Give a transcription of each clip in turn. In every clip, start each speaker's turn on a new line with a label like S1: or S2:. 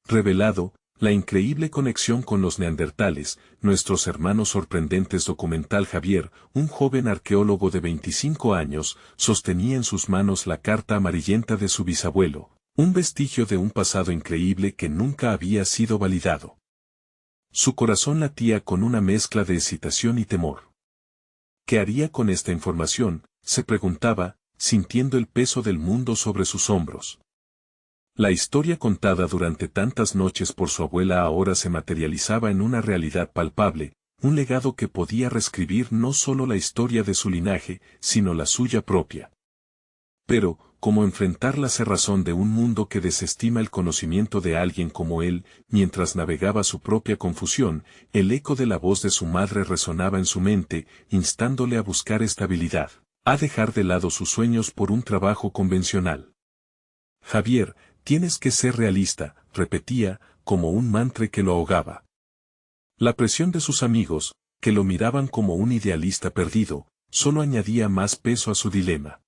S1: revelado la increíble conexión con los neandertales, nuestros hermanos sorprendentes. Documental. Javier, un joven arqueólogo de 25 años, sostenía en sus manos la carta amarillenta de su bisabuelo, un vestigio de un pasado increíble que nunca había sido validado. Su corazón latía con una mezcla de excitación y temor. ¿Qué haría con esta información?, se preguntaba, sintiendo el peso del mundo sobre sus hombros. La historia contada durante tantas noches por su abuela ahora se materializaba en una realidad palpable, un legado que podía reescribir no solo la historia de su linaje, sino la suya propia. Pero, ¿cómo enfrentar la cerrazón de un mundo que desestima el conocimiento de alguien como él? Mientras navegaba su propia confusión, el eco de la voz de su madre resonaba en su mente, instándole a buscar estabilidad, a dejar de lado sus sueños por un trabajo convencional. Javier, tienes que ser realista, repetía, como un mantra que lo ahogaba. La presión de sus amigos, que lo miraban como un idealista perdido, solo añadía más peso a su dilema.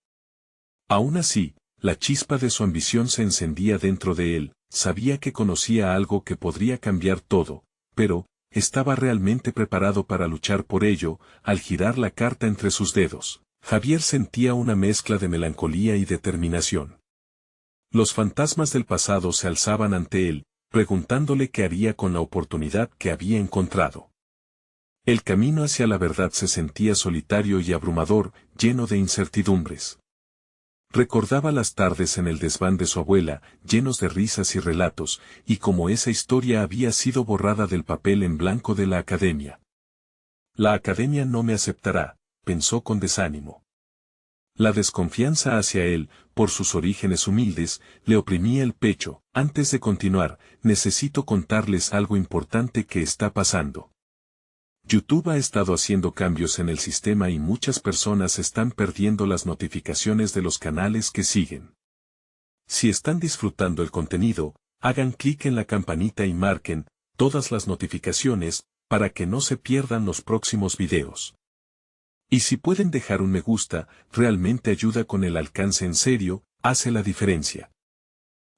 S1: Aún así, la chispa de su ambición se encendía dentro de él, sabía que conocía algo que podría cambiar todo, pero, ¿estaba realmente preparado para luchar por ello? Al girar la carta entre sus dedos, Javier sentía una mezcla de melancolía y determinación. Los fantasmas del pasado se alzaban ante él, preguntándole qué haría con la oportunidad que había encontrado. El camino hacia la verdad se sentía solitario y abrumador, lleno de incertidumbres. Recordaba las tardes en el desván de su abuela, llenos de risas y relatos, y cómo esa historia había sido borrada del papel en blanco de la academia. La academia no me aceptará, pensó con desánimo. La desconfianza hacia él, por sus orígenes humildes, le oprimía el pecho. Antes de continuar, necesito contarles algo importante que está pasando. YouTube ha estado haciendo cambios en el sistema y muchas personas están perdiendo las notificaciones de los canales que siguen. Si están disfrutando el contenido, hagan clic en la campanita y marquen todas las notificaciones para que no se pierdan los próximos videos. Y si pueden dejar un me gusta, realmente ayuda con el alcance. En serio, hace la diferencia.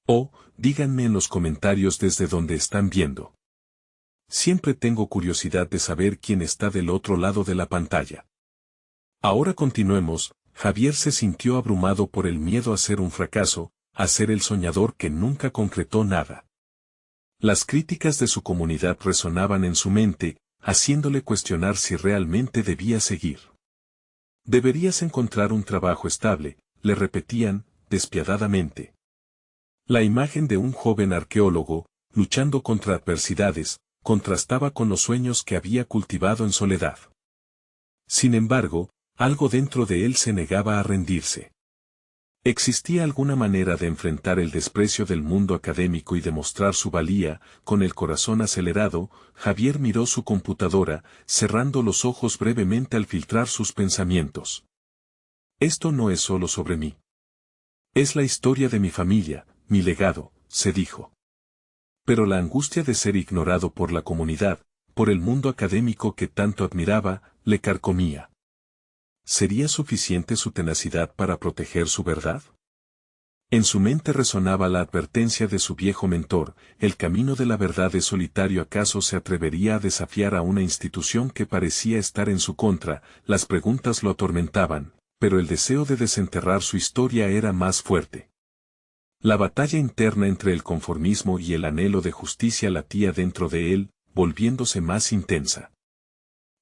S1: O, díganme en los comentarios desde donde están viendo. Siempre tengo curiosidad de saber quién está del otro lado de la pantalla. Ahora continuemos. Javier se sintió abrumado por el miedo a ser un fracaso, a ser el soñador que nunca concretó nada. Las críticas de su comunidad resonaban en su mente, haciéndole cuestionar si realmente debía seguir. Deberías encontrar un trabajo estable, le repetían, despiadadamente. La imagen de un joven arqueólogo, luchando contra adversidades, contrastaba con los sueños que había cultivado en soledad. Sin embargo, algo dentro de él se negaba a rendirse. ¿Existía alguna manera de enfrentar el desprecio del mundo académico y demostrar su valía? Con el corazón acelerado, Javier miró su computadora, cerrando los ojos brevemente al filtrar sus pensamientos. Esto no es solo sobre mí. Es la historia de mi familia, mi legado, se dijo. Pero la angustia de ser ignorado por la comunidad, por el mundo académico que tanto admiraba, le carcomía. ¿Sería suficiente su tenacidad para proteger su verdad? En su mente resonaba la advertencia de su viejo mentor: el camino de la verdad es solitario. ¿Acaso se atrevería a desafiar a una institución que parecía estar en su contra? Las preguntas lo atormentaban, pero el deseo de desenterrar su historia era más fuerte. La batalla interna entre el conformismo y el anhelo de justicia latía dentro de él, volviéndose más intensa.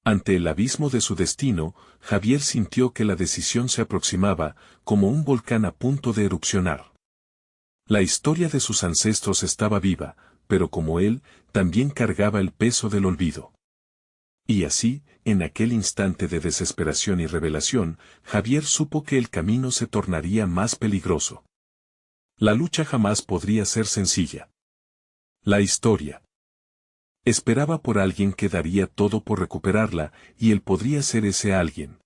S1: Ante el abismo de su destino, Javier sintió que la decisión se aproximaba, como un volcán a punto de erupcionar. La historia de sus ancestros estaba viva, pero como él, también cargaba el peso del olvido. Y así, en aquel instante de desesperación y revelación, Javier supo que el camino se tornaría más peligroso. La lucha jamás podría ser sencilla. La historia esperaba por alguien que daría todo por recuperarla, y él podría ser ese alguien.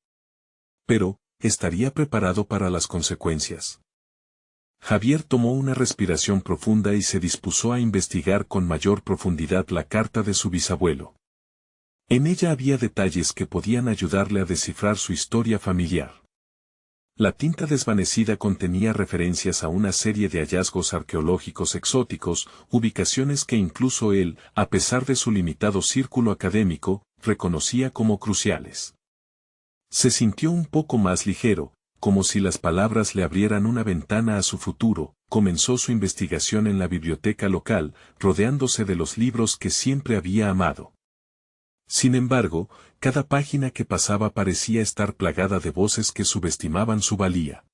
S1: Pero, ¿estaría preparado para las consecuencias? Javier tomó una respiración profunda y se dispuso a investigar con mayor profundidad la carta de su bisabuelo. En ella había detalles que podían ayudarle a descifrar su historia familiar. La tinta desvanecida contenía referencias a una serie de hallazgos arqueológicos exóticos, ubicaciones que incluso él, a pesar de su limitado círculo académico, reconocía como cruciales. Se sintió un poco más ligero, como si las palabras le abrieran una ventana a su futuro. Comenzó su investigación en la biblioteca local, rodeándose de los libros que siempre había amado. Sin embargo, cada página que pasaba parecía estar plagada de voces que subestimaban su valía.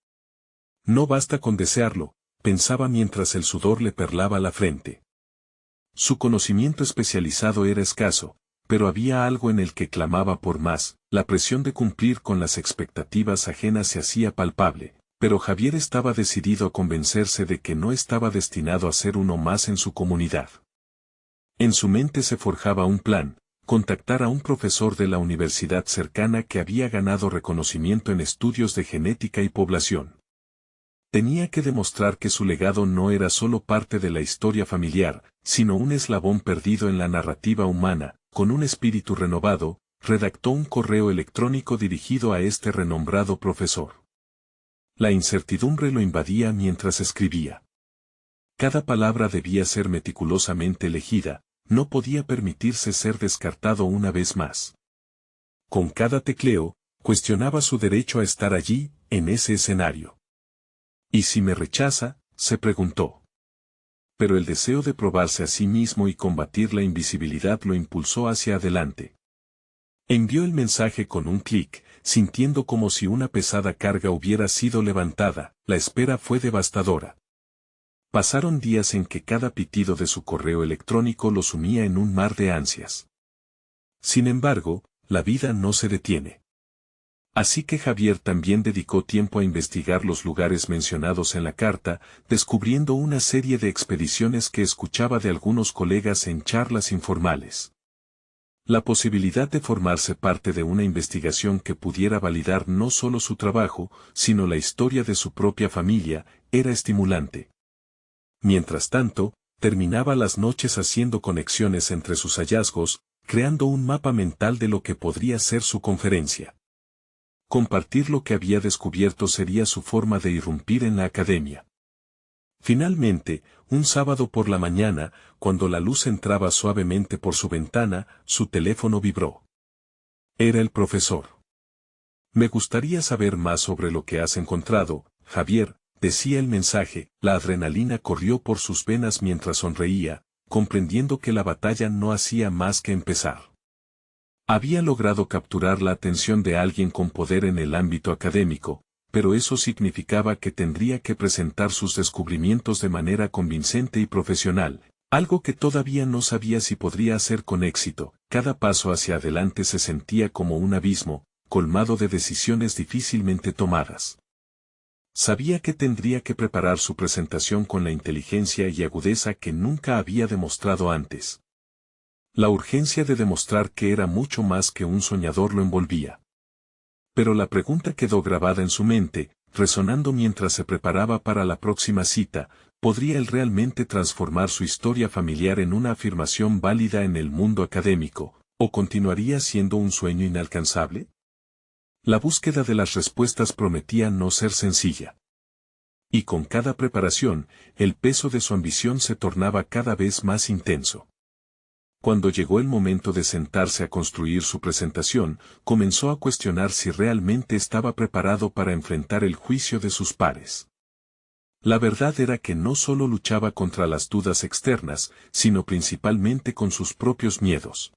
S1: No basta con desearlo, pensaba mientras el sudor le perlaba la frente. Su conocimiento especializado era escaso, pero había algo en el que clamaba por más. La presión de cumplir con las expectativas ajenas se hacía palpable, pero Javier estaba decidido a convencerse de que no estaba destinado a ser uno más en su comunidad. En su mente se forjaba un plan: contactar a un profesor de la universidad cercana que había ganado reconocimiento en estudios de genética y población. Tenía que demostrar que su legado no era solo parte de la historia familiar, sino un eslabón perdido en la narrativa humana. Con un espíritu renovado, redactó un correo electrónico dirigido a este renombrado profesor. La incertidumbre lo invadía mientras escribía. Cada palabra debía ser meticulosamente elegida, no podía permitirse ser descartado una vez más. Con cada tecleo, cuestionaba su derecho a estar allí, en ese escenario. ¿Y si me rechaza?, se preguntó. Pero el deseo de probarse a sí mismo y combatir la invisibilidad lo impulsó hacia adelante. Envió el mensaje con un clic, sintiendo como si una pesada carga hubiera sido levantada. La espera fue devastadora. Pasaron días en que cada pitido de su correo electrónico lo sumía en un mar de ansias. Sin embargo, la vida no se detiene. Así que Javier también dedicó tiempo a investigar los lugares mencionados en la carta, descubriendo una serie de expediciones que escuchaba de algunos colegas en charlas informales. La posibilidad de formarse parte de una investigación que pudiera validar no solo su trabajo, sino la historia de su propia familia, era estimulante. Mientras tanto, terminaba las noches haciendo conexiones entre sus hallazgos, creando un mapa mental de lo que podría ser su conferencia. Compartir lo que había descubierto sería su forma de irrumpir en la academia. Finalmente, un sábado por la mañana, cuando la luz entraba suavemente por su ventana, su teléfono vibró. Era el profesor. Me gustaría saber más sobre lo que has encontrado, Javier, decía el mensaje. La adrenalina corrió por sus venas mientras sonreía, comprendiendo que la batalla no hacía más que empezar. Había logrado capturar la atención de alguien con poder en el ámbito académico, pero eso significaba que tendría que presentar sus descubrimientos de manera convincente y profesional, algo que todavía no sabía si podría hacer con éxito. Cada paso hacia adelante se sentía como un abismo, colmado de decisiones difícilmente tomadas. Sabía que tendría que preparar su presentación con la inteligencia y agudeza que nunca había demostrado antes. La urgencia de demostrar que era mucho más que un soñador lo envolvía. Pero la pregunta quedó grabada en su mente, resonando mientras se preparaba para la próxima cita: ¿podría él realmente transformar su historia familiar en una afirmación válida en el mundo académico, o continuaría siendo un sueño inalcanzable? La búsqueda de las respuestas prometía no ser sencilla. Y con cada preparación, el peso de su ambición se tornaba cada vez más intenso. Cuando llegó el momento de sentarse a construir su presentación, comenzó a cuestionar si realmente estaba preparado para enfrentar el juicio de sus pares. La verdad era que no solo luchaba contra las dudas externas, sino principalmente con sus propios miedos.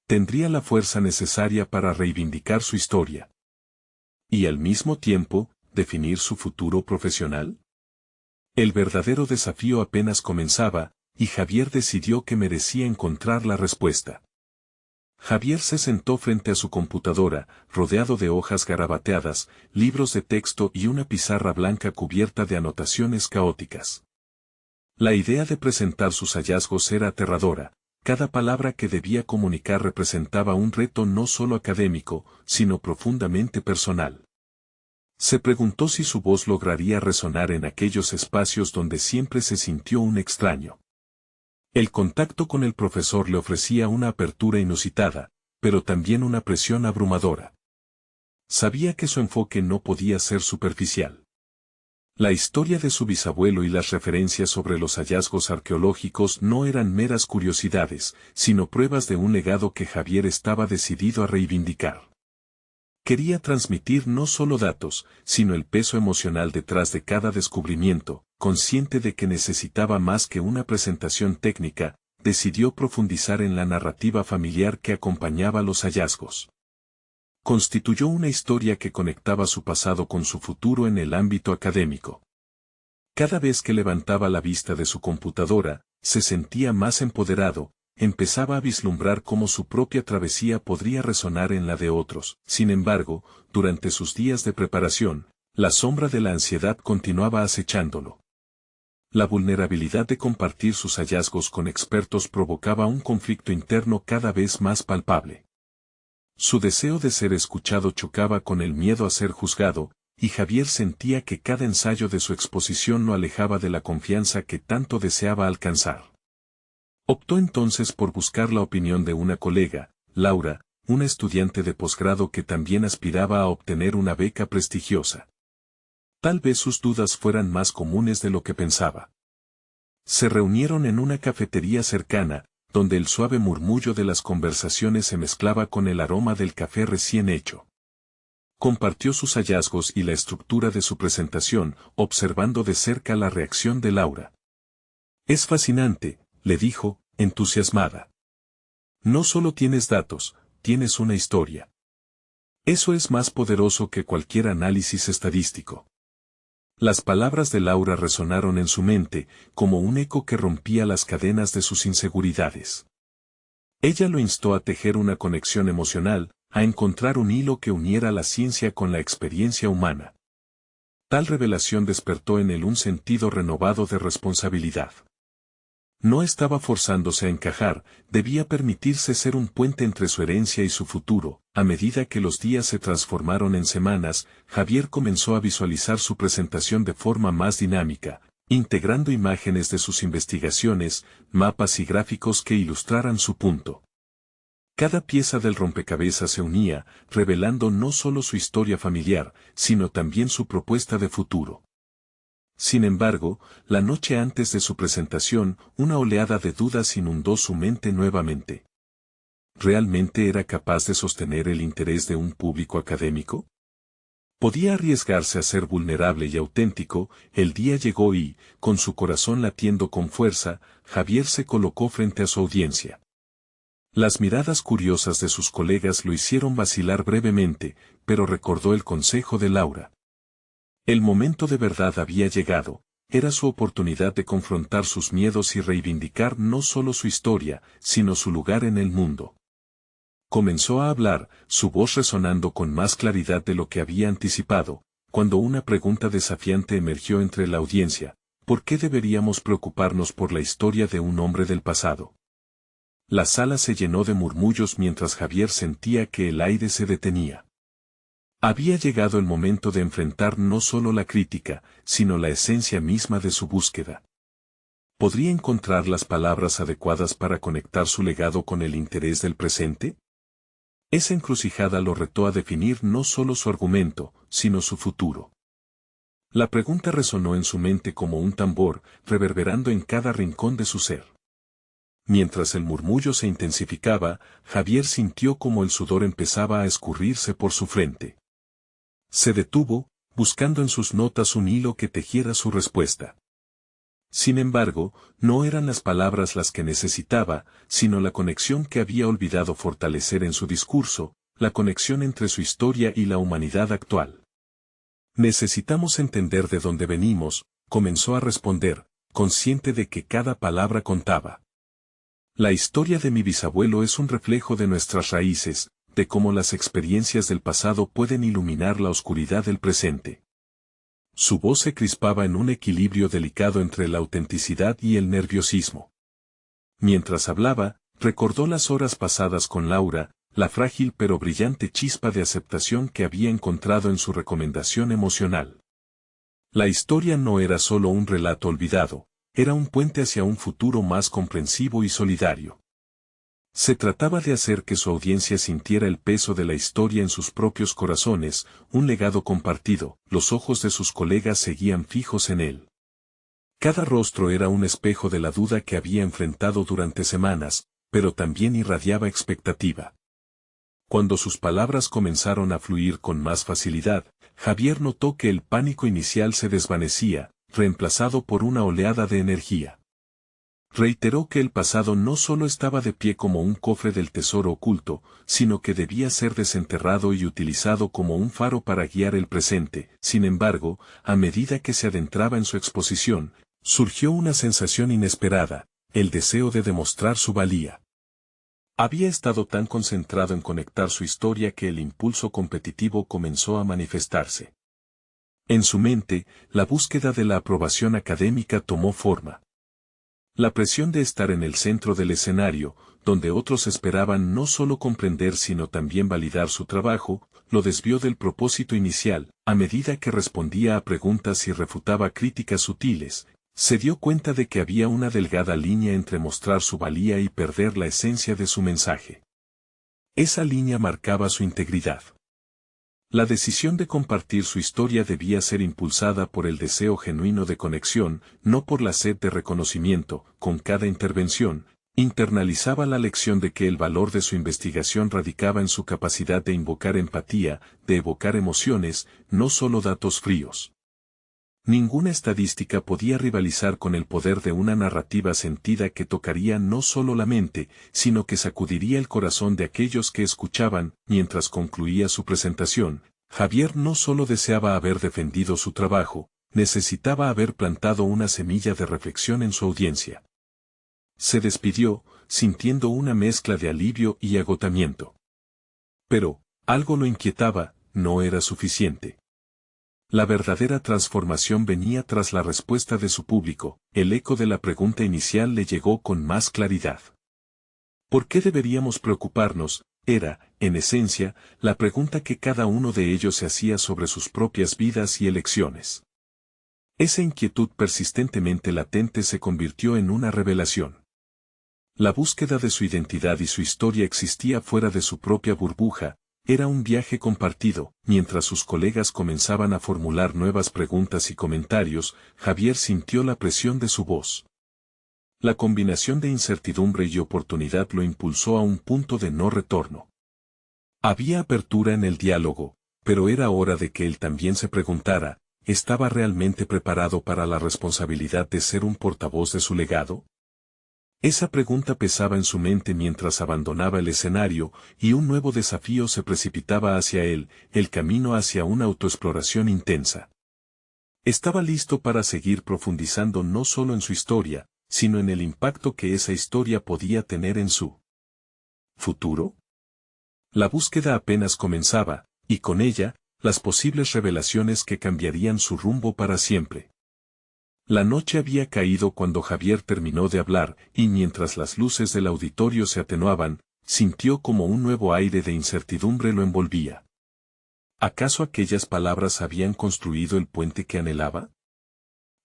S1: ¿Tendría la fuerza necesaria para reivindicar su historia? Y al mismo tiempo, definir su futuro profesional? El verdadero desafío apenas comenzaba, y Javier decidió que merecía encontrar la respuesta. Javier se sentó frente a su computadora, rodeado de hojas garabateadas, libros de texto y una pizarra blanca cubierta de anotaciones caóticas. La idea de presentar sus hallazgos era aterradora. Cada palabra que debía comunicar representaba un reto no solo académico, sino profundamente personal. Se preguntó si su voz lograría resonar en aquellos espacios donde siempre se sintió un extraño. El contacto con el profesor le ofrecía una apertura inusitada, pero también una presión abrumadora. Sabía que su enfoque no podía ser superficial. La historia de su bisabuelo y las referencias sobre los hallazgos arqueológicos no eran meras curiosidades, sino pruebas de un legado que Javier estaba decidido a reivindicar. Quería transmitir no solo datos, sino el peso emocional detrás de cada descubrimiento. Consciente de que necesitaba más que una presentación técnica, decidió profundizar en la narrativa familiar que acompañaba los hallazgos. Constituyó una historia que conectaba su pasado con su futuro en el ámbito académico. Cada vez que levantaba la vista de su computadora, se sentía más empoderado, empezaba a vislumbrar cómo su propia travesía podría resonar en la de otros. Sin embargo, durante sus días de preparación, la sombra de la ansiedad continuaba acechándolo. La vulnerabilidad de compartir sus hallazgos con expertos provocaba un conflicto interno cada vez más palpable. Su deseo de ser escuchado chocaba con el miedo a ser juzgado, y Javier sentía que cada ensayo de su exposición lo alejaba de la confianza que tanto deseaba alcanzar. Optó entonces por buscar la opinión de una colega, Laura, una estudiante de posgrado que también aspiraba a obtener una beca prestigiosa. Tal vez sus dudas fueran más comunes de lo que pensaba. Se reunieron en una cafetería cercana, donde el suave murmullo de las conversaciones se mezclaba con el aroma del café recién hecho. Compartió sus hallazgos y la estructura de su presentación, observando de cerca la reacción de Laura. «Es fascinante», le dijo, entusiasmada. «No solo tienes datos, tienes una historia. Eso es más poderoso que cualquier análisis estadístico». Las palabras de Laura resonaron en su mente, como un eco que rompía las cadenas de sus inseguridades. Ella lo instó a tejer una conexión emocional, a encontrar un hilo que uniera la ciencia con la experiencia humana. Tal revelación despertó en él un sentido renovado de responsabilidad. No estaba forzándose a encajar, debía permitirse ser un puente entre su herencia y su futuro. A medida que los días se transformaron en semanas, Javier comenzó a visualizar su presentación de forma más dinámica, integrando imágenes de sus investigaciones, mapas y gráficos que ilustraran su punto. Cada pieza del rompecabezas se unía, revelando no solo su historia familiar, sino también su propuesta de futuro. Sin embargo, la noche antes de su presentación, una oleada de dudas inundó su mente nuevamente. ¿Realmente era capaz de sostener el interés de un público académico? ¿Podía arriesgarse a ser vulnerable y auténtico? El día llegó y, con su corazón latiendo con fuerza, Javier se colocó frente a su audiencia. Las miradas curiosas de sus colegas lo hicieron vacilar brevemente, pero recordó el consejo de Laura. El momento de verdad había llegado, era su oportunidad de confrontar sus miedos y reivindicar no solo su historia, sino su lugar en el mundo. Comenzó a hablar, su voz resonando con más claridad de lo que había anticipado, cuando una pregunta desafiante emergió entre la audiencia: ¿por qué deberíamos preocuparnos por la historia de un hombre del pasado? La sala se llenó de murmullos mientras Javier sentía que el aire se detenía. Había llegado el momento de enfrentar no solo la crítica, sino la esencia misma de su búsqueda. ¿Podría encontrar las palabras adecuadas para conectar su legado con el interés del presente? Esa encrucijada lo retó a definir no solo su argumento, sino su futuro. La pregunta resonó en su mente como un tambor, reverberando en cada rincón de su ser. Mientras el murmullo se intensificaba, Javier sintió como el sudor empezaba a escurrirse por su frente. Se detuvo, buscando en sus notas un hilo que tejiera su respuesta. Sin embargo, no eran las palabras las que necesitaba, sino la conexión que había olvidado fortalecer en su discurso, la conexión entre su historia y la humanidad actual. Necesitamos entender de dónde venimos, comenzó a responder, consciente de que cada palabra contaba. La historia de mi bisabuelo es un reflejo de nuestras raíces, de cómo las experiencias del pasado pueden iluminar la oscuridad del presente. Su voz se crispaba en un equilibrio delicado entre la autenticidad y el nerviosismo. Mientras hablaba, recordó las horas pasadas con Laura, la frágil pero brillante chispa de aceptación que había encontrado en su recomendación emocional. La historia no era solo un relato olvidado, era un puente hacia un futuro más comprensivo y solidario. Se trataba de hacer que su audiencia sintiera el peso de la historia en sus propios corazones, un legado compartido. Los ojos de sus colegas seguían fijos en él. Cada rostro era un espejo de la duda que había enfrentado durante semanas, pero también irradiaba expectativa. Cuando sus palabras comenzaron a fluir con más facilidad, Javier notó que el pánico inicial se desvanecía, reemplazado por una oleada de energía. Reiteró que el pasado no solo estaba de pie como un cofre del tesoro oculto, sino que debía ser desenterrado y utilizado como un faro para guiar el presente. Sin embargo, a medida que se adentraba en su exposición, surgió una sensación inesperada, el deseo de demostrar su valía. Había estado tan concentrado en conectar su historia que el impulso competitivo comenzó a manifestarse. En su mente, la búsqueda de la aprobación académica tomó forma. La presión de estar en el centro del escenario, donde otros esperaban no solo comprender sino también validar su trabajo, lo desvió del propósito inicial. A medida que respondía a preguntas y refutaba críticas sutiles, se dio cuenta de que había una delgada línea entre mostrar su valía y perder la esencia de su mensaje. Esa línea marcaba su integridad. La decisión de compartir su historia debía ser impulsada por el deseo genuino de conexión, no por la sed de reconocimiento. Con cada intervención, internalizaba la lección de que el valor de su investigación radicaba en su capacidad de invocar empatía, de evocar emociones, no solo datos fríos. Ninguna estadística podía rivalizar con el poder de una narrativa sentida que tocaría no solo la mente, sino que sacudiría el corazón de aquellos que escuchaban. Mientras concluía su presentación, Javier no solo deseaba haber defendido su trabajo, necesitaba haber plantado una semilla de reflexión en su audiencia. Se despidió, sintiendo una mezcla de alivio y agotamiento. Pero, algo lo inquietaba, no era suficiente. La verdadera transformación venía tras la respuesta de su público. El eco de la pregunta inicial le llegó con más claridad. ¿Por qué deberíamos preocuparnos? Era, en esencia, la pregunta que cada uno de ellos se hacía sobre sus propias vidas y elecciones. Esa inquietud persistentemente latente se convirtió en una revelación. La búsqueda de su identidad y su historia existía fuera de su propia burbuja. Era un viaje compartido. Mientras sus colegas comenzaban a formular nuevas preguntas y comentarios, Javier sintió la presión de su voz. La combinación de incertidumbre y oportunidad lo impulsó a un punto de no retorno. Había apertura en el diálogo, pero era hora de que él también se preguntara, ¿estaba realmente preparado para la responsabilidad de ser un portavoz de su legado? Esa pregunta pesaba en su mente mientras abandonaba el escenario, y un nuevo desafío se precipitaba hacia él, el camino hacia una autoexploración intensa. Estaba listo para seguir profundizando no solo en su historia, sino en el impacto que esa historia podía tener en su futuro. La búsqueda apenas comenzaba, y con ella, las posibles revelaciones que cambiarían su rumbo para siempre. La noche había caído cuando Javier terminó de hablar, y mientras las luces del auditorio se atenuaban, sintió como un nuevo aire de incertidumbre lo envolvía. ¿Acaso aquellas palabras habían construido el puente que anhelaba?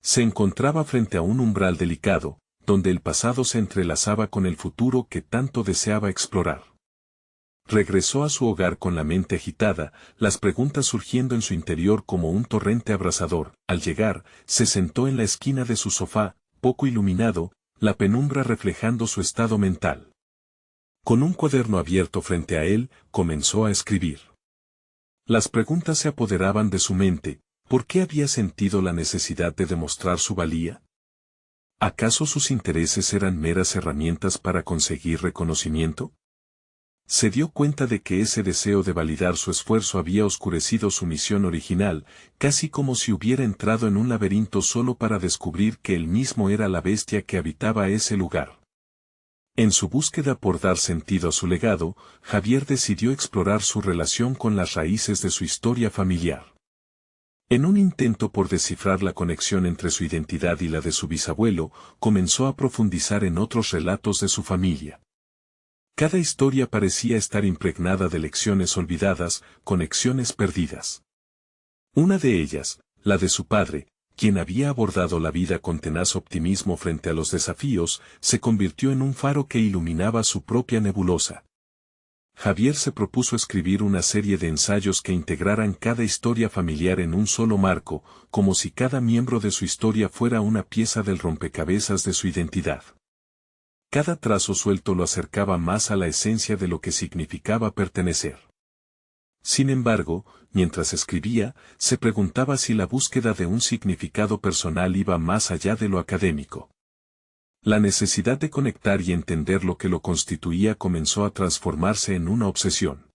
S1: Se encontraba frente a un umbral delicado, donde el pasado se entrelazaba con el futuro que tanto deseaba explorar. Regresó a su hogar con la mente agitada, las preguntas surgiendo en su interior como un torrente abrasador. Al llegar, se sentó en la esquina de su sofá, poco iluminado, la penumbra reflejando su estado mental. Con un cuaderno abierto frente a él, comenzó a escribir. Las preguntas se apoderaban de su mente. ¿Por qué había sentido la necesidad de demostrar su valía? ¿Acaso sus intereses eran meras herramientas para conseguir reconocimiento? Se dio cuenta de que ese deseo de validar su esfuerzo había oscurecido su misión original, casi como si hubiera entrado en un laberinto solo para descubrir que él mismo era la bestia que habitaba ese lugar. En su búsqueda por dar sentido a su legado, Javier decidió explorar su relación con las raíces de su historia familiar. En un intento por descifrar la conexión entre su identidad y la de su bisabuelo, comenzó a profundizar en otros relatos de su familia. Cada historia parecía estar impregnada de lecciones olvidadas, conexiones perdidas. Una de ellas, la de su padre, quien había abordado la vida con tenaz optimismo frente a los desafíos, se convirtió en un faro que iluminaba su propia nebulosa. Javier se propuso escribir una serie de ensayos que integraran cada historia familiar en un solo marco, como si cada miembro de su historia fuera una pieza del rompecabezas de su identidad. Cada trazo suelto lo acercaba más a la esencia de lo que significaba pertenecer. Sin embargo, mientras escribía, se preguntaba si la búsqueda de un significado personal iba más allá de lo académico. La necesidad de conectar y entender lo que lo constituía comenzó a transformarse en una obsesión.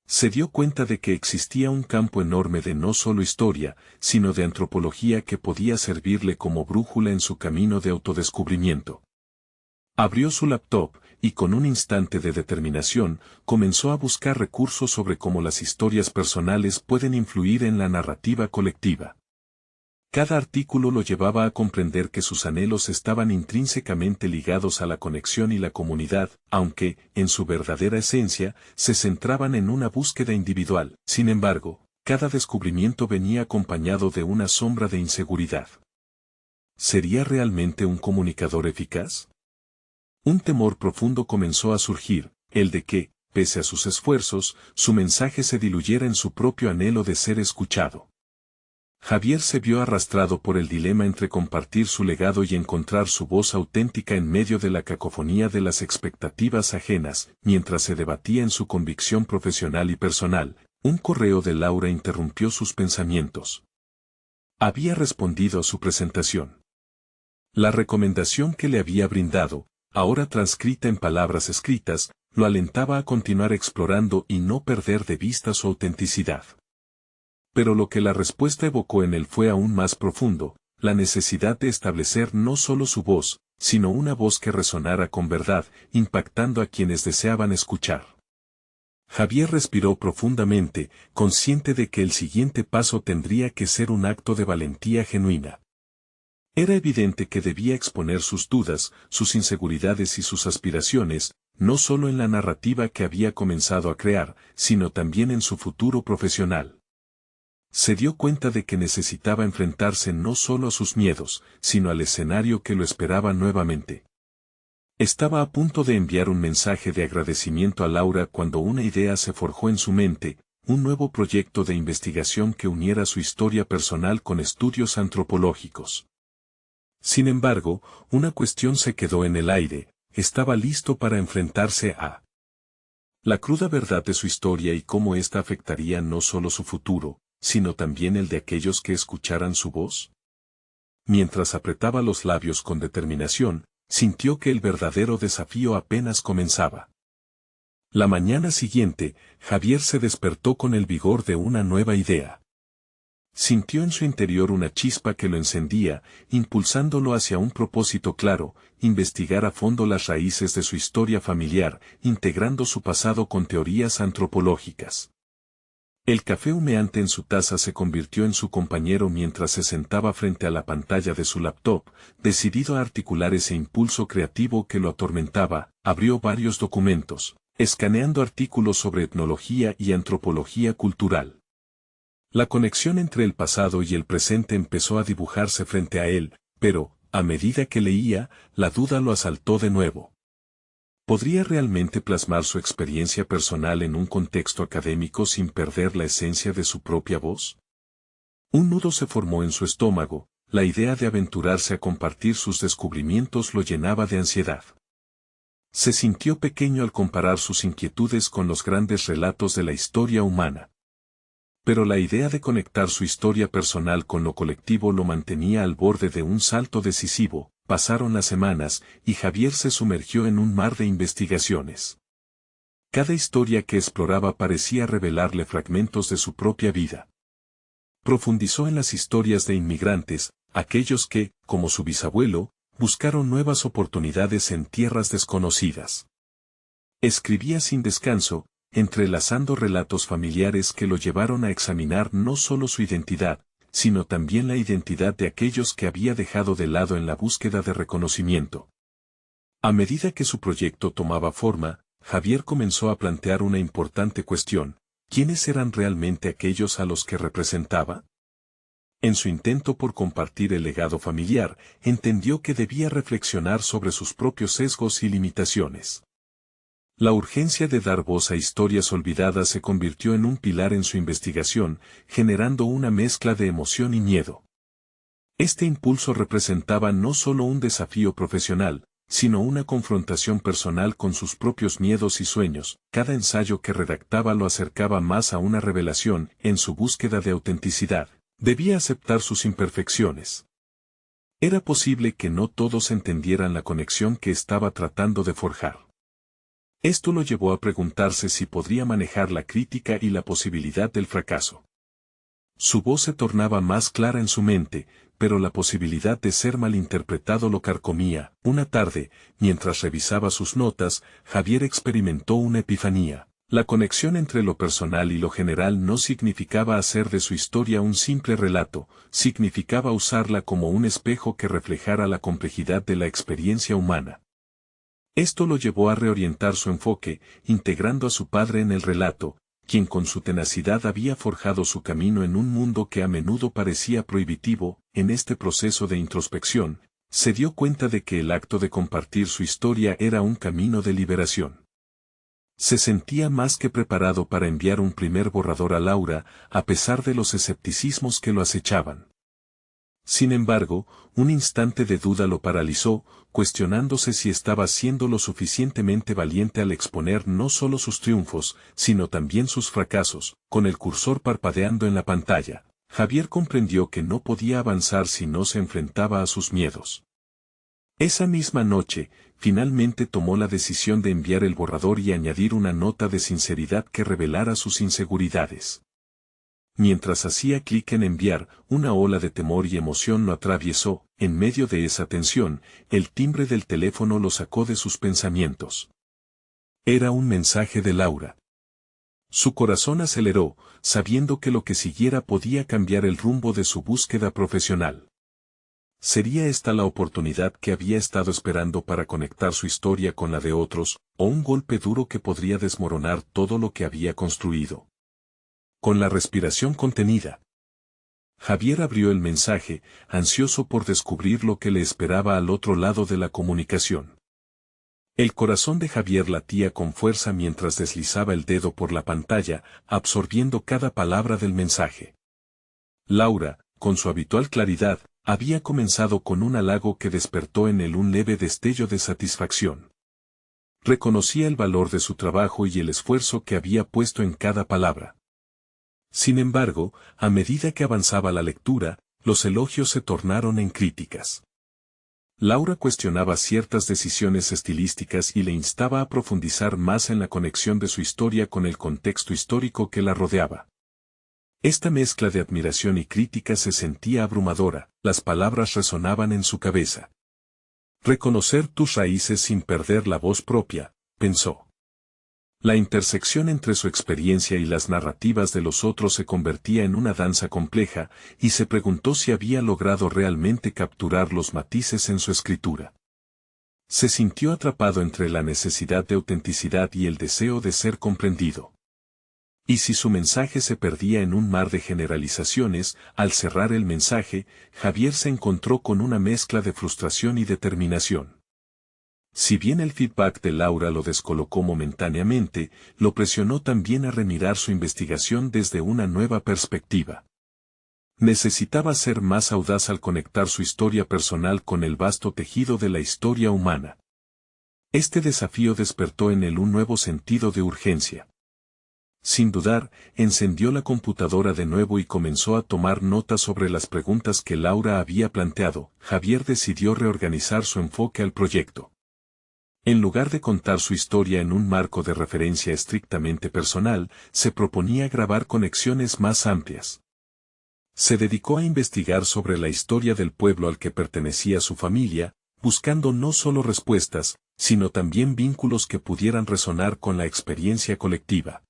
S1: Se dio cuenta de que existía un campo enorme de no solo historia, sino de antropología que podía servirle como brújula en su camino de autodescubrimiento. Abrió su laptop, y con un instante de determinación, comenzó a buscar recursos sobre cómo las historias personales pueden influir en la narrativa colectiva. Cada artículo lo llevaba a comprender que sus anhelos estaban intrínsecamente ligados a la conexión y la comunidad, aunque, en su verdadera esencia, se centraban en una búsqueda individual. Sin embargo, cada descubrimiento venía acompañado de una sombra de inseguridad. ¿Sería realmente un comunicador eficaz? Un temor profundo comenzó a surgir, el de que, pese a sus esfuerzos, su mensaje se diluyera en su propio anhelo de ser escuchado. Javier se vio arrastrado por el dilema entre compartir su legado y encontrar su voz auténtica en medio de la cacofonía de las expectativas ajenas. Mientras se debatía en su convicción profesional y personal, un correo de Laura interrumpió sus pensamientos. Había respondido a su presentación. La recomendación que le había brindado, ahora transcrita en palabras escritas, lo alentaba a continuar explorando y no perder de vista su autenticidad. Pero lo que la respuesta evocó en él fue aún más profundo, la necesidad de establecer no solo su voz, sino una voz que resonara con verdad, impactando a quienes deseaban escuchar. Javier respiró profundamente, consciente de que el siguiente paso tendría que ser un acto de valentía genuina. Era evidente que debía exponer sus dudas, sus inseguridades y sus aspiraciones, no solo en la narrativa que había comenzado a crear, sino también en su futuro profesional. Se dio cuenta de que necesitaba enfrentarse no solo a sus miedos, sino al escenario que lo esperaba nuevamente. Estaba a punto de enviar un mensaje de agradecimiento a Laura cuando una idea se forjó en su mente, un nuevo proyecto de investigación que uniera su historia personal con estudios antropológicos. Sin embargo, una cuestión se quedó en el aire: estaba listo para enfrentarse a la cruda verdad de su historia y cómo ésta afectaría no solo su futuro, sino también el de aquellos que escucharan su voz. Mientras apretaba los labios con determinación, sintió que el verdadero desafío apenas comenzaba. La mañana siguiente, Javier se despertó con el vigor de una nueva idea. Sintió en su interior una chispa que lo encendía, impulsándolo hacia un propósito claro: investigar a fondo las raíces de su historia familiar, integrando su pasado con teorías antropológicas. El café humeante en su taza se convirtió en su compañero mientras se sentaba frente a la pantalla de su laptop, decidido a articular ese impulso creativo que lo atormentaba. Abrió varios documentos, escaneando artículos sobre etnología y antropología cultural. La conexión entre el pasado y el presente empezó a dibujarse frente a él, pero, a medida que leía, la duda lo asaltó de nuevo. ¿Podría realmente plasmar su experiencia personal en un contexto académico sin perder la esencia de su propia voz? Un nudo se formó en su estómago, la idea de aventurarse a compartir sus descubrimientos lo llenaba de ansiedad. Se sintió pequeño al comparar sus inquietudes con los grandes relatos de la historia humana. Pero la idea de conectar su historia personal con lo colectivo lo mantenía al borde de un salto decisivo. Pasaron las semanas, y Javier se sumergió en un mar de investigaciones. Cada historia que exploraba parecía revelarle fragmentos de su propia vida. Profundizó en las historias de inmigrantes, aquellos que, como su bisabuelo, buscaron nuevas oportunidades en tierras desconocidas. Escribía sin descanso, entrelazando relatos familiares que lo llevaron a examinar no solo su identidad, sino también la identidad de aquellos que había dejado de lado en la búsqueda de reconocimiento. A medida que su proyecto tomaba forma, Javier comenzó a plantear una importante cuestión: ¿quiénes eran realmente aquellos a los que representaba? En su intento por compartir el legado familiar, entendió que debía reflexionar sobre sus propios sesgos y limitaciones. La urgencia de dar voz a historias olvidadas se convirtió en un pilar en su investigación, generando una mezcla de emoción y miedo. Este impulso representaba no solo un desafío profesional, sino una confrontación personal con sus propios miedos y sueños. Cada ensayo que redactaba lo acercaba más a una revelación. En su búsqueda de autenticidad, debía aceptar sus imperfecciones. Era posible que no todos entendieran la conexión que estaba tratando de forjar. Esto lo llevó a preguntarse si podría manejar la crítica y la posibilidad del fracaso. Su voz se tornaba más clara en su mente, pero la posibilidad de ser malinterpretado lo carcomía. Una tarde, mientras revisaba sus notas, Javier experimentó una epifanía. La conexión entre lo personal y lo general no significaba hacer de su historia un simple relato, significaba usarla como un espejo que reflejara la complejidad de la experiencia humana. Esto lo llevó a reorientar su enfoque, integrando a su padre en el relato, quien con su tenacidad había forjado su camino en un mundo que a menudo parecía prohibitivo. En este proceso de introspección, se dio cuenta de que el acto de compartir su historia era un camino de liberación. Se sentía más que preparado para enviar un primer borrador a Laura, a pesar de los escepticismos que lo acechaban. Sin embargo, un instante de duda lo paralizó, cuestionándose si estaba siendo lo suficientemente valiente al exponer no solo sus triunfos, sino también sus fracasos. Con el cursor parpadeando en la pantalla, Javier comprendió que no podía avanzar si no se enfrentaba a sus miedos. Esa misma noche, finalmente tomó la decisión de enviar el borrador y añadir una nota de sinceridad que revelara sus inseguridades. Mientras hacía clic en enviar, una ola de temor y emoción lo atravesó. En medio de esa tensión, el timbre del teléfono lo sacó de sus pensamientos. Era un mensaje de Laura. Su corazón aceleró, sabiendo que lo que siguiera podía cambiar el rumbo de su búsqueda profesional. ¿Sería esta la oportunidad que había estado esperando para conectar su historia con la de otros, o un golpe duro que podría desmoronar todo lo que había construido? Con la respiración contenida, Javier abrió el mensaje, ansioso por descubrir lo que le esperaba al otro lado de la comunicación. El corazón de Javier latía con fuerza mientras deslizaba el dedo por la pantalla, absorbiendo cada palabra del mensaje. Laura, con su habitual claridad, había comenzado con un halago que despertó en él un leve destello de satisfacción. Reconocía el valor de su trabajo y el esfuerzo que había puesto en cada palabra. Sin embargo, a medida que avanzaba la lectura, los elogios se tornaron en críticas. Laura cuestionaba ciertas decisiones estilísticas y le instaba a profundizar más en la conexión de su historia con el contexto histórico que la rodeaba. Esta mezcla de admiración y crítica se sentía abrumadora, las palabras resonaban en su cabeza. Reconocer tus raíces sin perder la voz propia, pensó. La intersección entre su experiencia y las narrativas de los otros se convertía en una danza compleja, y se preguntó si había logrado realmente capturar los matices en su escritura. Se sintió atrapado entre la necesidad de autenticidad y el deseo de ser comprendido. Y si su mensaje se perdía en un mar de generalizaciones, al cerrar el mensaje, Javier se encontró con una mezcla de frustración y determinación. Si bien el feedback de Laura lo descolocó momentáneamente, lo presionó también a remirar su investigación desde una nueva perspectiva. Necesitaba ser más audaz al conectar su historia personal con el vasto tejido de la historia humana. Este desafío despertó en él un nuevo sentido de urgencia. Sin dudar, encendió la computadora de nuevo y comenzó a tomar notas sobre las preguntas que Laura había planteado. Javier decidió reorganizar su enfoque al proyecto. En lugar de contar su historia en un marco de referencia estrictamente personal, se proponía grabar conexiones más amplias. Se dedicó a investigar sobre la historia del pueblo al que pertenecía su familia, buscando no solo respuestas, sino también vínculos que pudieran resonar con la experiencia colectiva.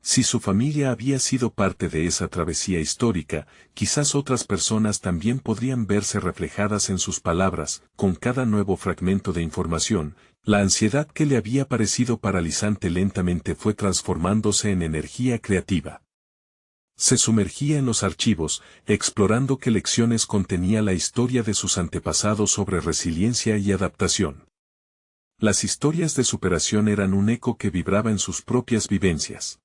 S1: Si su familia había sido parte de esa travesía histórica, quizás otras personas también podrían verse reflejadas en sus palabras. Con cada nuevo fragmento de información, la ansiedad que le había parecido paralizante lentamente fue transformándose en energía creativa. Se sumergía en los archivos, explorando qué lecciones contenía la historia de sus antepasados sobre resiliencia y adaptación. Las historias de superación eran un eco que vibraba en sus propias vivencias.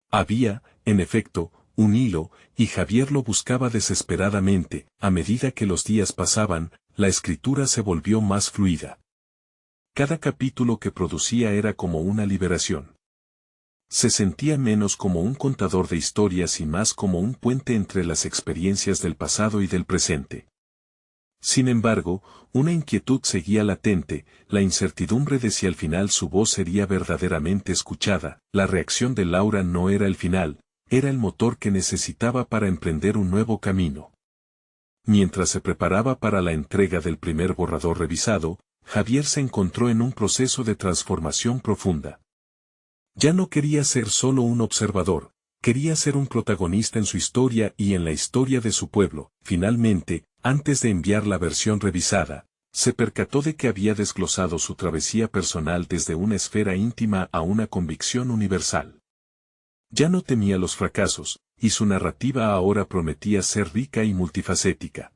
S1: Había, en efecto, un hilo, y Javier lo buscaba desesperadamente. A medida que los días pasaban, la escritura se volvió más fluida. Cada capítulo que producía era como una liberación. Se sentía menos como un contador de historias y más como un puente entre las experiencias del pasado y del presente. Sin embargo, una inquietud seguía latente, la incertidumbre de si al final su voz sería verdaderamente escuchada. La reacción de Laura no era el final, era el motor que necesitaba para emprender un nuevo camino. Mientras se preparaba para la entrega del primer borrador revisado, Javier se encontró en un proceso de transformación profunda. Ya no quería ser solo un observador, quería ser un protagonista en su historia y en la historia de su pueblo. Finalmente, antes de enviar la versión revisada, se percató de que había desglosado su travesía personal desde una esfera íntima a una convicción universal. Ya no temía los fracasos, y su narrativa ahora prometía ser rica y multifacética.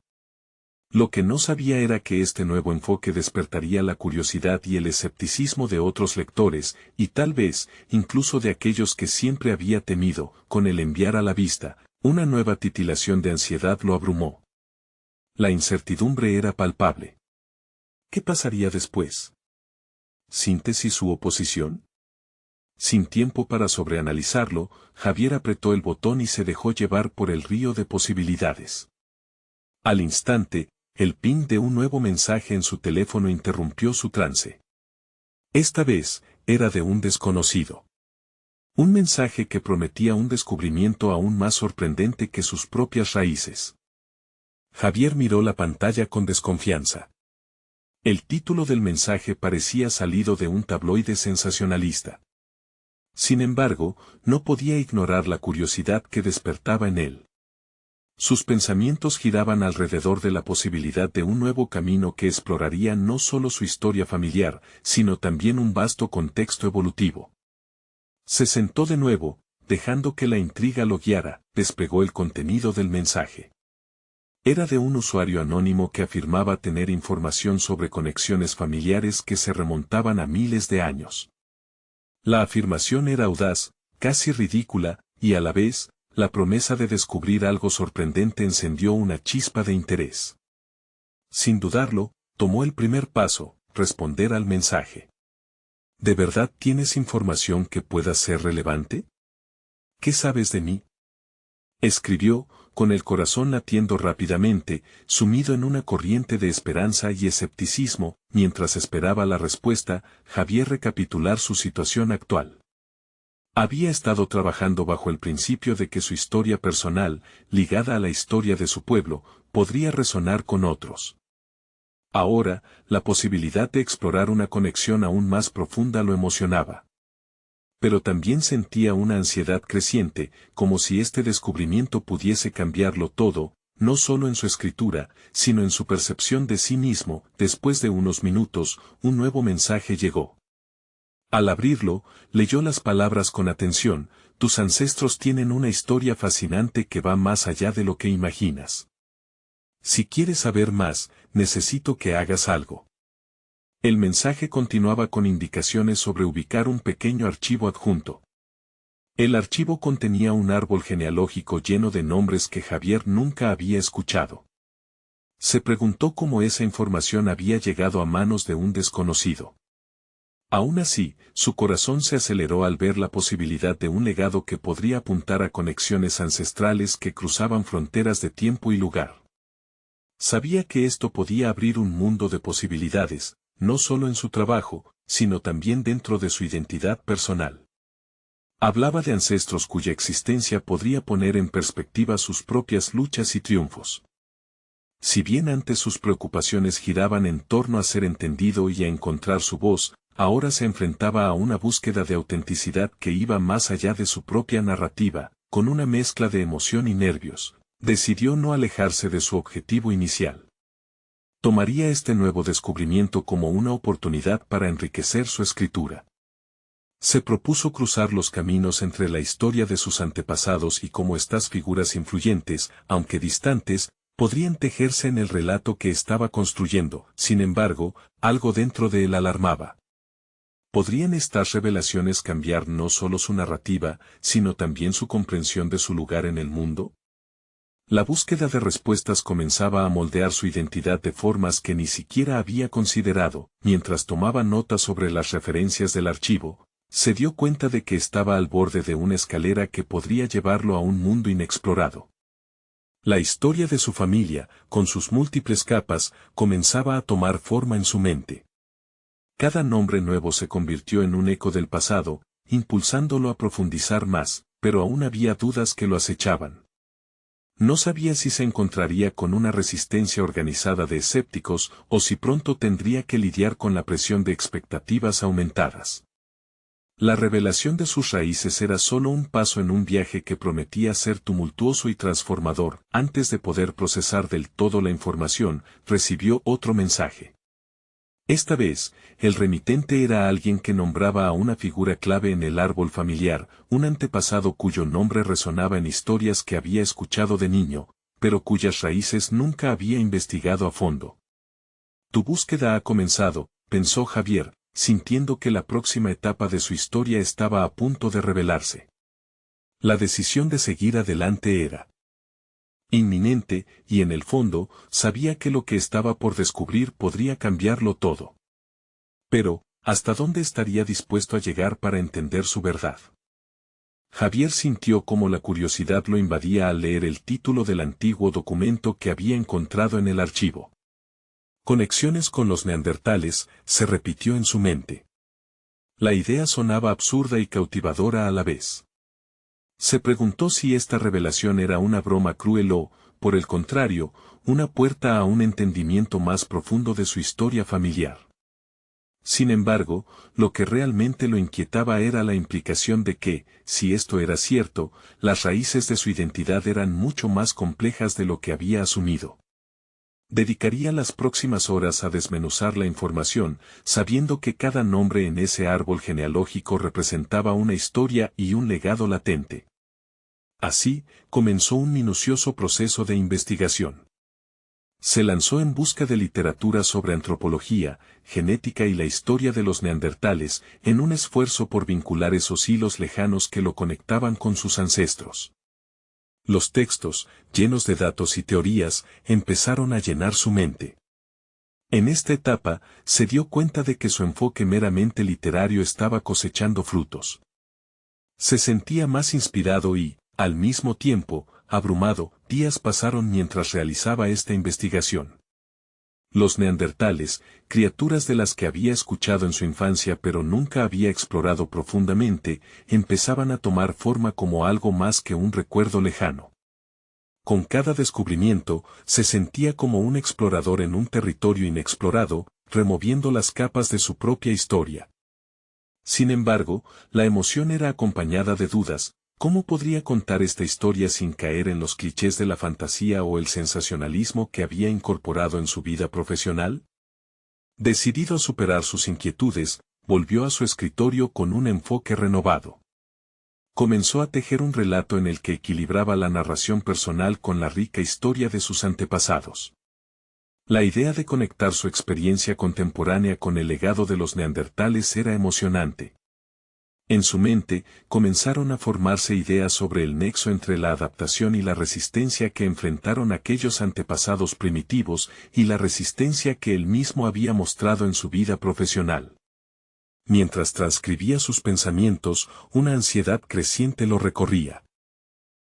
S1: Lo que no sabía era que este nuevo enfoque despertaría la curiosidad y el escepticismo de otros lectores, y tal vez, incluso de aquellos que siempre había temido. Con el enviar a la vista, una nueva titilación de ansiedad lo abrumó. La incertidumbre era palpable. ¿Qué pasaría después? ¿Síntesis u oposición? Sin tiempo para sobreanalizarlo, Javier apretó el botón y se dejó llevar por el río de posibilidades. Al instante, el ping de un nuevo mensaje en su teléfono interrumpió su trance. Esta vez, era de un desconocido. Un mensaje que prometía un descubrimiento aún más sorprendente que sus propias raíces. Javier miró la pantalla con desconfianza. El título del mensaje parecía salido de un tabloide sensacionalista. Sin embargo, no podía ignorar la curiosidad que despertaba en él. Sus pensamientos giraban alrededor de la posibilidad de un nuevo camino que exploraría no solo su historia familiar, sino también un vasto contexto evolutivo. Se sentó de nuevo, dejando que la intriga lo guiara. Despegó el contenido del mensaje. Era de un usuario anónimo que afirmaba tener información sobre conexiones familiares que se remontaban a miles de años. La afirmación era audaz, casi ridícula, y a la vez, la promesa de descubrir algo sorprendente encendió una chispa de interés. Sin dudarlo, tomó el primer paso, responder al mensaje. ¿De verdad tienes información que pueda ser relevante? ¿Qué sabes de mí? Escribió, con el corazón latiendo rápidamente, sumido en una corriente de esperanza y escepticismo. Mientras esperaba la respuesta, Javier recapitular su situación actual. Había estado trabajando bajo el principio de que su historia personal, ligada a la historia de su pueblo, podría resonar con otros. Ahora, la posibilidad de explorar una conexión aún más profunda lo emocionaba. Pero también sentía una ansiedad creciente, como si este descubrimiento pudiese cambiarlo todo, no solo en su escritura, sino en su percepción de sí mismo. Después de unos minutos, un nuevo mensaje llegó. Al abrirlo, leyó las palabras con atención. Tus ancestros tienen una historia fascinante que va más allá de lo que imaginas. Si quieres saber más, necesito que hagas algo. El mensaje continuaba con indicaciones sobre ubicar un pequeño archivo adjunto. El archivo contenía un árbol genealógico lleno de nombres que Javier nunca había escuchado. Se preguntó cómo esa información había llegado a manos de un desconocido. Aún así, su corazón se aceleró al ver la posibilidad de un legado que podría apuntar a conexiones ancestrales que cruzaban fronteras de tiempo y lugar. Sabía que esto podía abrir un mundo de posibilidades, no solo en su trabajo, sino también dentro de su identidad personal. Hablaba de ancestros cuya existencia podría poner en perspectiva sus propias luchas y triunfos. Si bien antes sus preocupaciones giraban en torno a ser entendido y a encontrar su voz, ahora se enfrentaba a una búsqueda de autenticidad que iba más allá de su propia narrativa. Con una mezcla de emoción y nervios, decidió no alejarse de su objetivo inicial. Tomaría este nuevo descubrimiento como una oportunidad para enriquecer su escritura. Se propuso cruzar los caminos entre la historia de sus antepasados y cómo estas figuras influyentes, aunque distantes, podrían tejerse en el relato que estaba construyendo. Sin embargo, algo dentro de él alarmaba. ¿Podrían estas revelaciones cambiar no solo su narrativa, sino también su comprensión de su lugar en el mundo? La búsqueda de respuestas comenzaba a moldear su identidad de formas que ni siquiera había considerado. Mientras tomaba nota sobre las referencias del archivo, se dio cuenta de que estaba al borde de una escalera que podría llevarlo a un mundo inexplorado. La historia de su familia, con sus múltiples capas, comenzaba a tomar forma en su mente. Cada nombre nuevo se convirtió en un eco del pasado, impulsándolo a profundizar más, pero aún había dudas que lo acechaban. No sabía si se encontraría con una resistencia organizada de escépticos o si pronto tendría que lidiar con la presión de expectativas aumentadas. La revelación de sus raíces era solo un paso en un viaje que prometía ser tumultuoso y transformador. Antes de poder procesar del todo la información, recibió otro mensaje. Esta vez, el remitente era alguien que nombraba a una figura clave en el árbol familiar, un antepasado cuyo nombre resonaba en historias que había escuchado de niño, pero cuyas raíces nunca había investigado a fondo. Tu búsqueda ha comenzado, pensó Javier, sintiendo que la próxima etapa de su historia estaba a punto de revelarse. La decisión de seguir adelante era inminente, y en el fondo, sabía que lo que estaba por descubrir podría cambiarlo todo. Pero, ¿hasta dónde estaría dispuesto a llegar para entender su verdad? Javier sintió cómo la curiosidad lo invadía al leer el título del antiguo documento que había encontrado en el archivo. Conexiones con los neandertales, se repitió en su mente. La idea sonaba absurda y cautivadora a la vez. Se preguntó si esta revelación era una broma cruel o, por el contrario, una puerta a un entendimiento más profundo de su historia familiar. Sin embargo, lo que realmente lo inquietaba era la implicación de que, si esto era cierto, las raíces de su identidad eran mucho más complejas de lo que había asumido. Dedicaría las próximas horas a desmenuzar la información, sabiendo que cada nombre en ese árbol genealógico representaba una historia y un legado latente. Así, comenzó un minucioso proceso de investigación. Se lanzó en busca de literatura sobre antropología, genética y la historia de los neandertales, en un esfuerzo por vincular esos hilos lejanos que lo conectaban con sus ancestros. Los textos, llenos de datos y teorías, empezaron a llenar su mente. En esta etapa, se dio cuenta de que su enfoque meramente literario estaba cosechando frutos. Se sentía más inspirado y, al mismo tiempo, abrumado. Días pasaron mientras realizaba esta investigación. Los neandertales, criaturas de las que había escuchado en su infancia pero nunca había explorado profundamente, empezaban a tomar forma como algo más que un recuerdo lejano. Con cada descubrimiento, se sentía como un explorador en un territorio inexplorado, removiendo las capas de su propia historia. Sin embargo, la emoción era acompañada de dudas. ¿Cómo podría contar esta historia sin caer en los clichés de la fantasía o el sensacionalismo que había incorporado en su vida profesional? Decidido a superar sus inquietudes, volvió a su escritorio con un enfoque renovado. Comenzó a tejer un relato en el que equilibraba la narración personal con la rica historia de sus antepasados. La idea de conectar su experiencia contemporánea con el legado de los neandertales era emocionante. En su mente, comenzaron a formarse ideas sobre el nexo entre la adaptación y la resistencia que enfrentaron aquellos antepasados primitivos y la resistencia que él mismo había mostrado en su vida profesional. Mientras transcribía sus pensamientos, una ansiedad creciente lo recorría.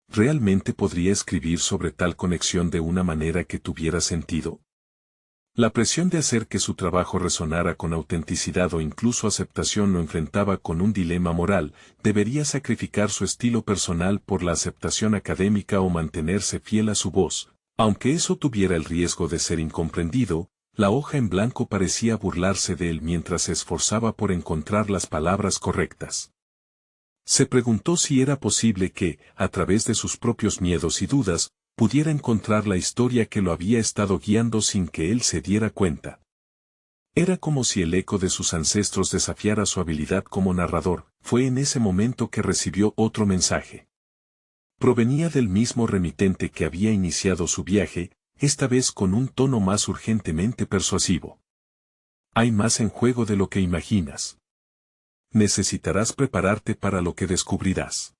S1: ¿Realmente podría escribir sobre tal conexión de una manera que tuviera sentido? La presión de hacer que su trabajo resonara con autenticidad o incluso aceptación lo enfrentaba con un dilema moral: ¿debería sacrificar su estilo personal por la aceptación académica o mantenerse fiel a su voz? Aunque eso tuviera el riesgo de ser incomprendido, la hoja en blanco parecía burlarse de él mientras se esforzaba por encontrar las palabras correctas. Se preguntó si era posible que, a través de sus propios miedos y dudas, pudiera encontrar la historia que lo había estado guiando sin que él se diera cuenta. Era como si el eco de sus ancestros desafiara su habilidad como narrador. fue en ese momento que recibió otro mensaje. Provenía del mismo remitente que había iniciado su viaje, esta vez con un tono más urgentemente persuasivo. Hay más en juego de lo que imaginas. Necesitarás prepararte para lo que descubrirás.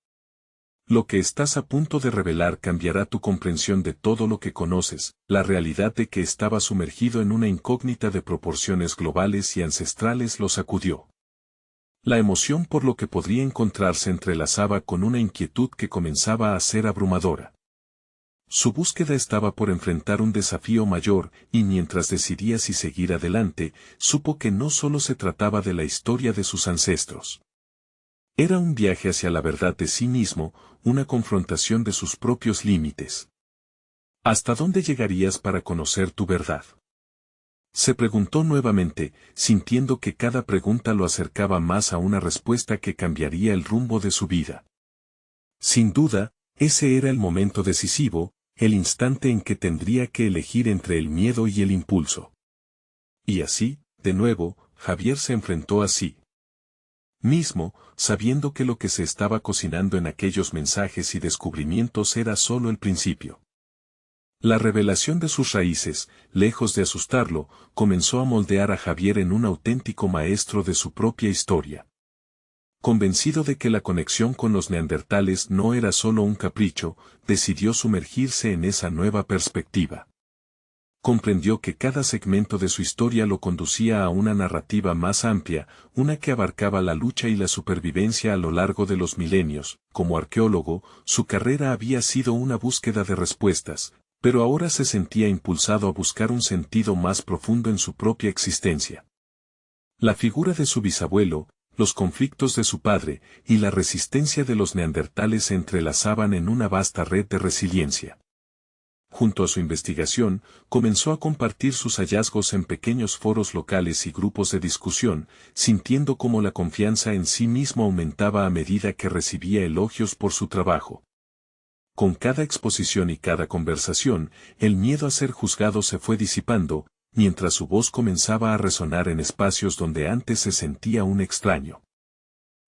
S1: Lo que estás a punto de revelar cambiará tu comprensión de todo lo que conoces, la realidad de que estaba sumergido en una incógnita de proporciones globales y ancestrales lo sacudió. La emoción por lo que podría encontrarse entrelazaba con una inquietud que comenzaba a ser abrumadora. Su búsqueda estaba por enfrentar un desafío mayor, y mientras decidía si seguir adelante, supo que no solo se trataba de la historia de sus ancestros. Era un viaje hacia la verdad de sí mismo, una confrontación de sus propios límites. ¿Hasta dónde llegarías para conocer tu verdad? Se preguntó nuevamente, sintiendo que cada pregunta lo acercaba más a una respuesta que cambiaría el rumbo de su vida. Sin duda, ese era el momento decisivo, el instante en que tendría que elegir entre el miedo y el impulso. Y así, de nuevo, Javier se enfrentó a sí mismo, sabiendo que lo que se estaba cocinando en aquellos mensajes y descubrimientos era solo el principio. La revelación de sus raíces, lejos de asustarlo, comenzó a moldear a Javier en un auténtico maestro de su propia historia. Convencido de que la conexión con los neandertales no era solo un capricho, decidió sumergirse en esa nueva perspectiva. Comprendió que cada segmento de su historia lo conducía a una narrativa más amplia, una que abarcaba la lucha y la supervivencia a lo largo de los milenios. Como arqueólogo, su carrera había sido una búsqueda de respuestas, pero ahora se sentía impulsado a buscar un sentido más profundo en su propia existencia. La figura de su bisabuelo, los conflictos de su padre y la resistencia de los neandertales se entrelazaban en una vasta red de resiliencia. Junto a su investigación, comenzó a compartir sus hallazgos en pequeños foros locales y grupos de discusión, sintiendo cómo la confianza en sí mismo aumentaba a medida que recibía elogios por su trabajo. Con cada exposición y cada conversación, el miedo a ser juzgado se fue disipando, mientras su voz comenzaba a resonar en espacios donde antes se sentía un extraño.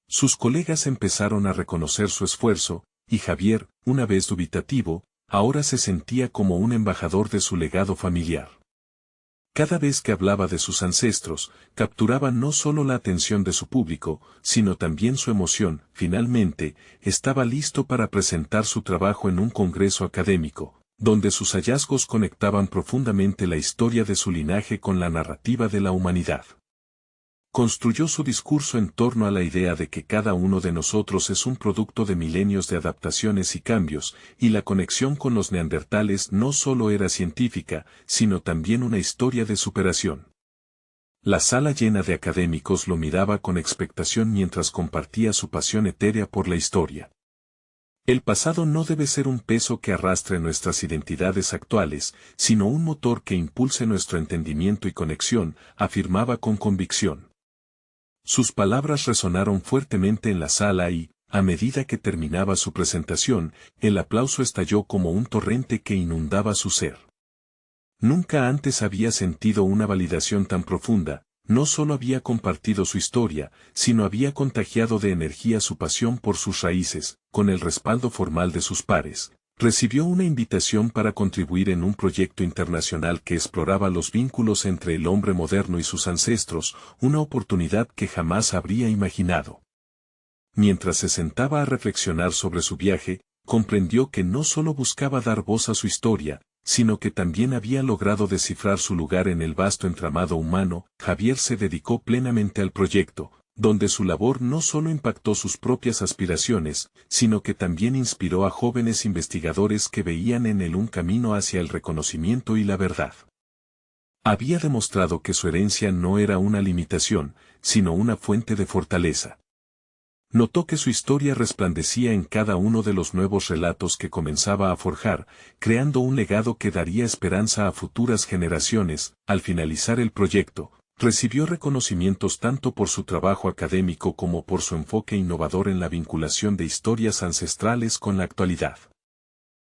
S1: Sus colegas empezaron a reconocer su esfuerzo, y Javier, una vez dubitativo, ahora se sentía como un embajador de su legado familiar. Cada vez que hablaba de sus ancestros, capturaba no solo la atención de su público, sino también su emoción. Finalmente, estaba listo para presentar su trabajo en un congreso académico, donde sus hallazgos conectaban profundamente la historia de su linaje con la narrativa de la humanidad. Construyó su discurso en torno a la idea de que cada uno de nosotros es un producto de milenios de adaptaciones y cambios, y la conexión con los neandertales no solo era científica, sino también una historia de superación. La sala llena de académicos lo miraba con expectación mientras compartía su pasión etérea por la historia. El pasado no debe ser un peso que arrastre nuestras identidades actuales, sino un motor que impulse nuestro entendimiento y conexión, afirmaba con convicción. Sus palabras resonaron fuertemente en la sala y, a medida que terminaba su presentación, el aplauso estalló como un torrente que inundaba su ser. Nunca antes había sentido una validación tan profunda, no solo había compartido su historia, sino había contagiado de energía su pasión por sus raíces. Con el respaldo formal de sus pares, recibió una invitación para contribuir en un proyecto internacional que exploraba los vínculos entre el hombre moderno y sus ancestros, una oportunidad que jamás habría imaginado. Mientras se sentaba a reflexionar sobre su viaje, comprendió que no solo buscaba dar voz a su historia, sino que también había logrado descifrar su lugar en el vasto entramado humano. Javier se dedicó plenamente al proyecto, donde su labor no solo impactó sus propias aspiraciones, sino que también inspiró a jóvenes investigadores que veían en él un camino hacia el reconocimiento y la verdad. Había demostrado que su herencia no era una limitación, sino una fuente de fortaleza. Notó que su historia resplandecía en cada uno de los nuevos relatos que comenzaba a forjar, creando un legado que daría esperanza a futuras generaciones. Al finalizar el proyecto, recibió reconocimientos tanto por su trabajo académico como por su enfoque innovador en la vinculación de historias ancestrales con la actualidad.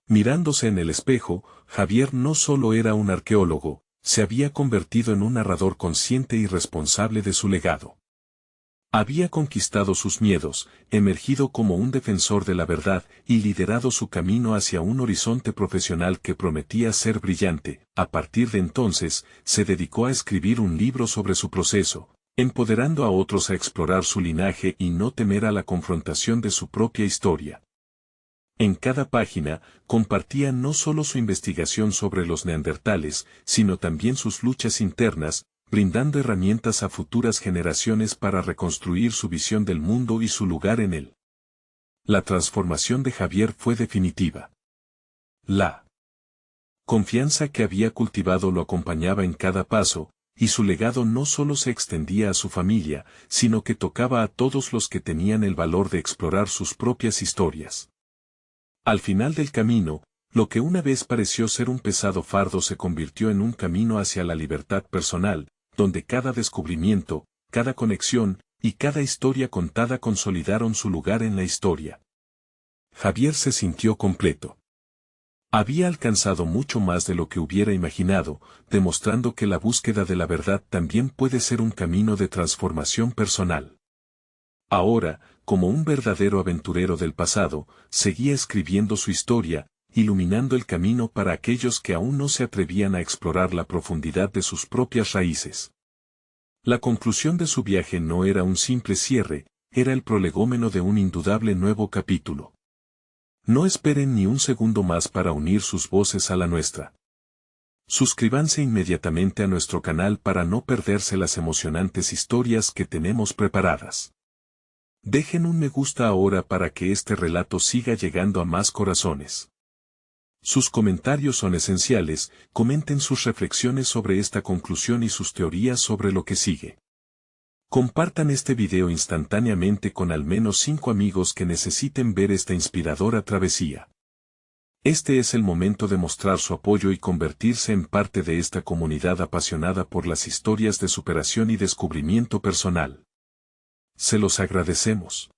S1: Mirándose en el espejo, Javier no solo era un arqueólogo, se había convertido en un narrador consciente y responsable de su legado. Había conquistado sus miedos, emergido como un defensor de la verdad y liderado su camino hacia un horizonte profesional que prometía ser brillante. A partir de entonces, se dedicó a escribir un libro sobre su proceso, empoderando a otros a explorar su linaje y no temer a la confrontación de su propia historia. En cada página, compartía no solo su investigación sobre los neandertales, sino también sus luchas internas, brindando herramientas a futuras generaciones para reconstruir su visión del mundo y su lugar en él. La transformación de Javier fue definitiva. La confianza que había cultivado lo acompañaba en cada paso, y su legado no solo se extendía a su familia, sino que tocaba a todos los que tenían el valor de explorar sus propias historias. Al final del camino, lo que una vez pareció ser un pesado fardo se convirtió en un camino hacia la libertad personal, donde cada descubrimiento, cada conexión, y cada historia contada consolidaron su lugar en la historia. Javier se sintió completo. Había alcanzado mucho más de lo que hubiera imaginado, demostrando que la búsqueda de la verdad también puede ser un camino de transformación personal. Ahora, como un verdadero aventurero del pasado, seguía escribiendo su historia, iluminando el camino para aquellos que aún no se atrevían a explorar la profundidad de sus propias raíces. La conclusión de su viaje no era un simple cierre, era el prolegómeno de un indudable nuevo capítulo. No esperen ni un segundo más para unir sus voces a la nuestra. Suscríbanse inmediatamente a nuestro canal para no perderse las emocionantes historias que tenemos preparadas. Dejen un me gusta ahora para que este relato siga llegando a más corazones. Sus comentarios son esenciales, comenten sus reflexiones sobre esta conclusión y sus teorías sobre lo que sigue. Compartan este video instantáneamente con al menos 5 amigos que necesiten ver esta inspiradora travesía. Este es el momento de mostrar su apoyo y convertirse en parte de esta comunidad apasionada por las historias de superación y descubrimiento personal. Se los agradecemos.